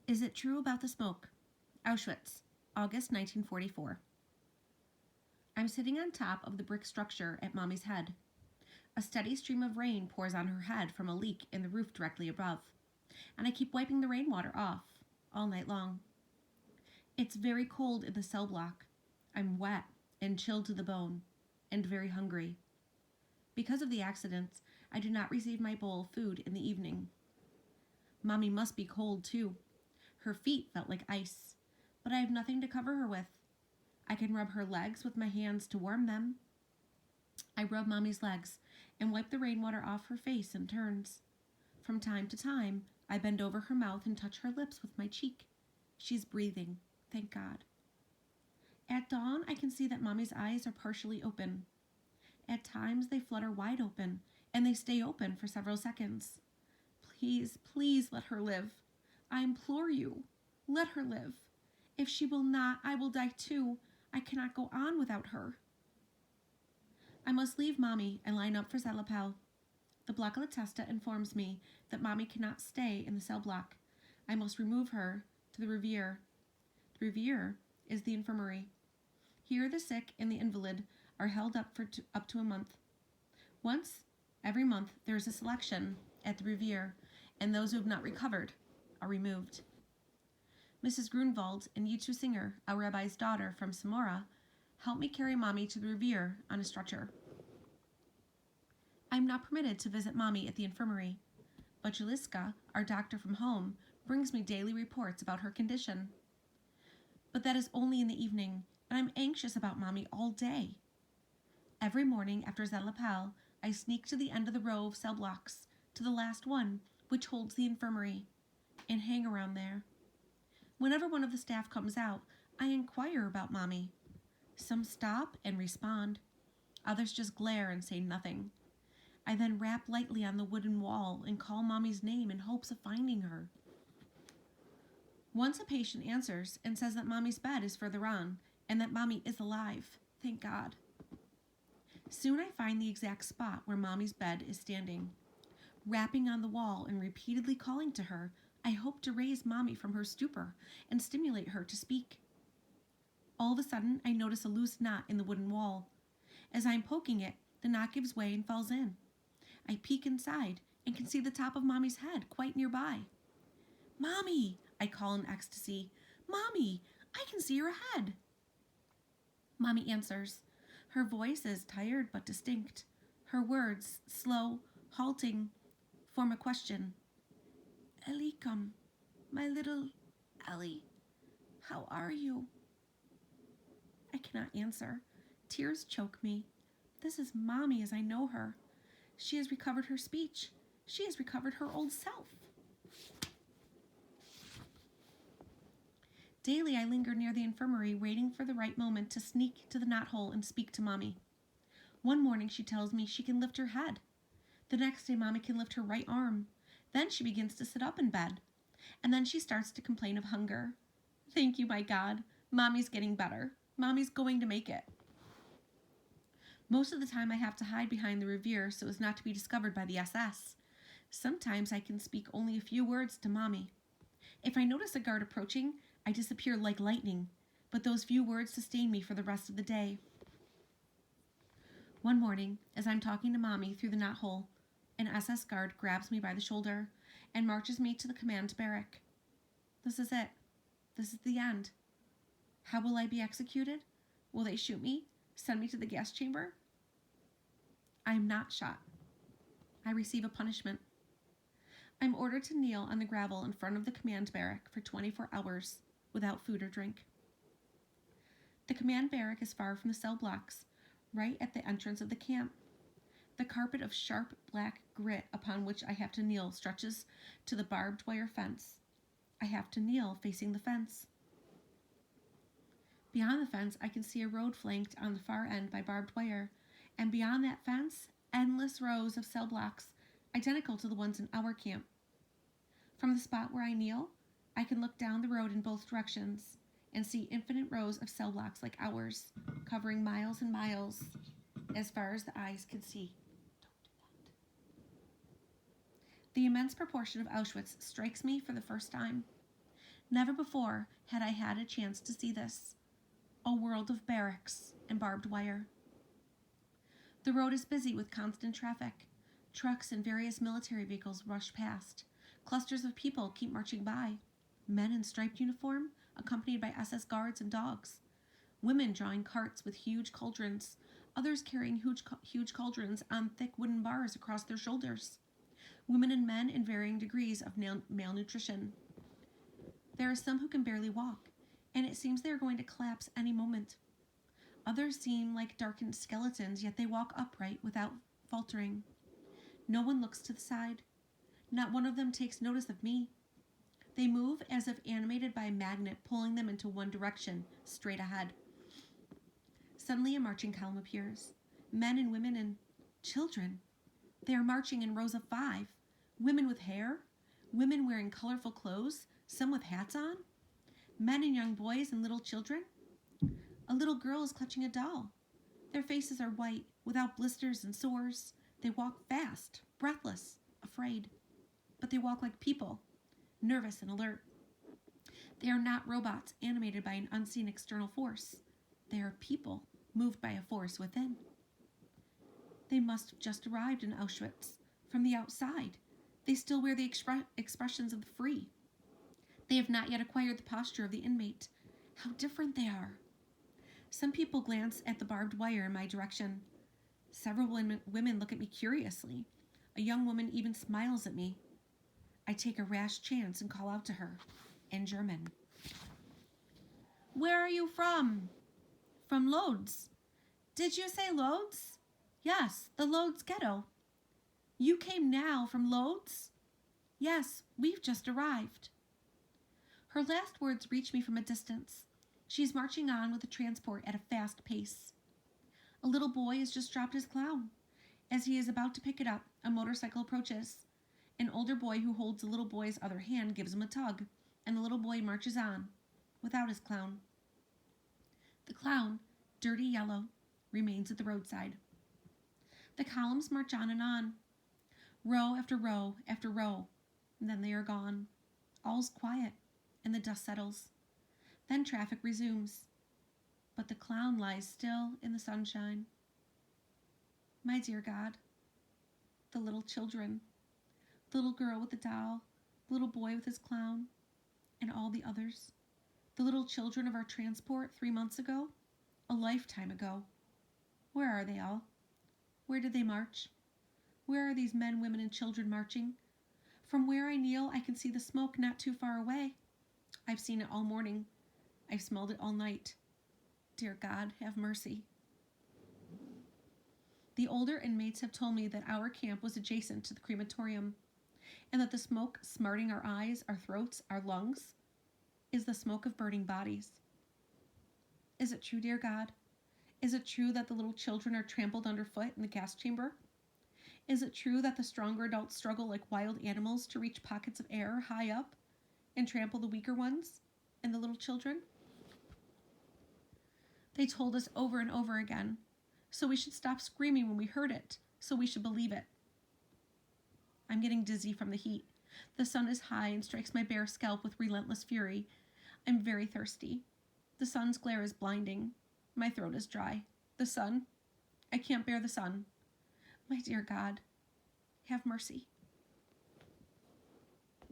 Is it true about the smoke? Auschwitz, August 1944. I'm sitting on top of the brick structure at Mommy's head. A steady stream of rain pours on her head from a leak in the roof directly above, and I keep wiping the rainwater off all night long. It's very cold in the cell block. I'm wet and chilled to the bone, and very hungry. Because of the accidents, I do not receive my bowl of food in the evening. Mommy must be cold too. Her feet felt like ice, but I have nothing to cover her with. I can rub her legs with my hands to warm them. I rub Mommy's legs and wipe the rainwater off her face in turns. From time to time, I bend over her mouth and touch her lips with my cheek. She's breathing, thank God. At dawn, I can see that Mommy's eyes are partially open. At times, they flutter wide open, and they stay open for several seconds. Please, please let her live. I implore you, let her live. If she will not, I will die too. I cannot go on without her. I must leave Mommy and line up for cell appel. The block of the testa informs me that Mommy cannot stay in the cell block. I must remove her to the revier. The revier is the infirmary. Here the sick and the invalid are held up for up to a month. Once every month there is a selection at the revier, and those who have not recovered are removed. Mrs. Grunwald and Yitu Singer, our rabbi's daughter from Samora, helped me carry Mommy to the revier on a stretcher. I am not permitted to visit Mommy at the infirmary, but Juliska, our doctor from home, brings me daily reports about her condition. But that is only in the evening, and I'm anxious about Mommy all day. Every morning after cell appel, I sneak to the end of the row of cell blocks, to the last one, which holds the infirmary, and hang around there. Whenever one of the staff comes out, I inquire about Mommy. Some stop and respond. Others just glare and say nothing. I then rap lightly on the wooden wall and call Mommy's name in hopes of finding her. Once a patient answers and says that Mommy's bed is further on and that Mommy is alive. Thank God. Soon I find the exact spot where Mommy's bed is standing. Rapping on the wall and repeatedly calling to her, I hope to raise Mommy from her stupor and stimulate her to speak. All of a sudden, I notice a loose knot in the wooden wall. As I am poking it, the knot gives way and falls in. I peek inside and can see the top of Mommy's head quite nearby. Mommy, I call in ecstasy. Mommy, I can see your head. Mommy answers. Her voice is tired but distinct. Her words, slow, halting, form a question. Ellie, come, my little Ellie, how are you? I cannot answer. Tears choke me. This is Mommy as I know her. She has recovered her speech. She has recovered her old self. Daily I linger near the infirmary, waiting for the right moment to sneak to the knothole and speak to Mommy. One morning she tells me she can lift her head. The next day Mommy can lift her right arm. Then she begins to sit up in bed. And then she starts to complain of hunger. Thank you, my God. Mommy's getting better. Mommy's going to make it. Most of the time I have to hide behind the revier so as not to be discovered by the SS. Sometimes I can speak only a few words to Mommy. If I notice a guard approaching, I disappear like lightning, but those few words sustain me for the rest of the day. One morning, as I'm talking to Mommy through the knothole, an SS guard grabs me by the shoulder and marches me to the command barrack. This is it. This is the end. How will I be executed? Will they shoot me? Send me to the gas chamber? I am not shot. I receive a punishment. I'm ordered to kneel on the gravel in front of the command barrack for 24 hours without food or drink. The command barrack is far from the cell blocks, right at the entrance of the camp. The carpet of sharp black grit upon which I have to kneel stretches to the barbed wire fence. I have to kneel facing the fence. Beyond the fence, I can see a road flanked on the far end by barbed wire, and beyond that fence, endless rows of cell blocks, identical to the ones in our camp. From the spot where I kneel, I can look down the road in both directions and see infinite rows of cell blocks like ours, covering miles and miles, as far as the eyes can see. The immense proportion of Auschwitz strikes me for the first time. Never before had I had a chance to see this. A world of barracks and barbed wire. The road is busy with constant traffic. Trucks and various military vehicles rush past. Clusters of people keep marching by. Men in striped uniform, accompanied by SS guards and dogs. Women drawing carts with huge cauldrons. Others carrying huge cauldrons on thick wooden bars across their shoulders. Women and men in varying degrees of malnutrition. There are some who can barely walk, and it seems they are going to collapse any moment. Others seem like darkened skeletons, yet they walk upright without faltering. No one looks to the side. Not one of them takes notice of me. They move as if animated by a magnet pulling them into one direction, straight ahead. Suddenly a marching column appears. Men and women and children. They are marching in rows of 5. Women with hair. Women wearing colorful clothes, some with hats on. Men and young boys and little children. A little girl is clutching a doll. Their faces are white, without blisters and sores. They walk fast, breathless, afraid. But they walk like people, nervous and alert. They are not robots animated by an unseen external force. They are people moved by a force within. They must have just arrived in Auschwitz. From the outside, they still wear the expressions of the free. They have not yet acquired the posture of the inmate. How different they are. Some people glance at the barbed wire in my direction. Several women look at me curiously. A young woman even smiles at me. I take a rash chance and call out to her, in German. Where are you from? From Lodz. Did you say Lodz? Yes, the Lodz ghetto. You came now from Lodz? Yes, we've just arrived. Her last words reach me from a distance. She is marching on with the transport at a fast pace. A little boy has just dropped his clown. As he is about to pick it up, a motorcycle approaches. An older boy who holds the little boy's other hand gives him a tug, and the little boy marches on, without his clown. The clown, dirty yellow, remains at the roadside. The columns march on, row after row after row, and then they are gone. All's quiet, and the dust settles. Then traffic resumes, but the clown lies still in the sunshine. My dear God, the little children, the little girl with the doll, the little boy with his clown, and all the others, the little children of our transport 3 months ago, a lifetime ago. Where are they all? Where did they march? Where are these men, women, and children marching? From where I kneel, I can see the smoke not too far away. I've seen it all morning. I've smelled it all night. Dear God, have mercy. The older inmates have told me that our camp was adjacent to the crematorium, and that the smoke smarting our eyes, our throats, our lungs, is the smoke of burning bodies. Is it true, dear God? Is it true that the little children are trampled underfoot in the gas chamber? Is it true that the stronger adults struggle like wild animals to reach pockets of air high up and trample the weaker ones and the little children? They told us over and over again, so we should stop screaming when we heard it, so we should believe it. I'm getting dizzy from the heat. The sun is high and strikes my bare scalp with relentless fury. I'm very thirsty. The sun's glare is blinding. My throat is dry. The sun? I can't bear the sun. My dear God, have mercy.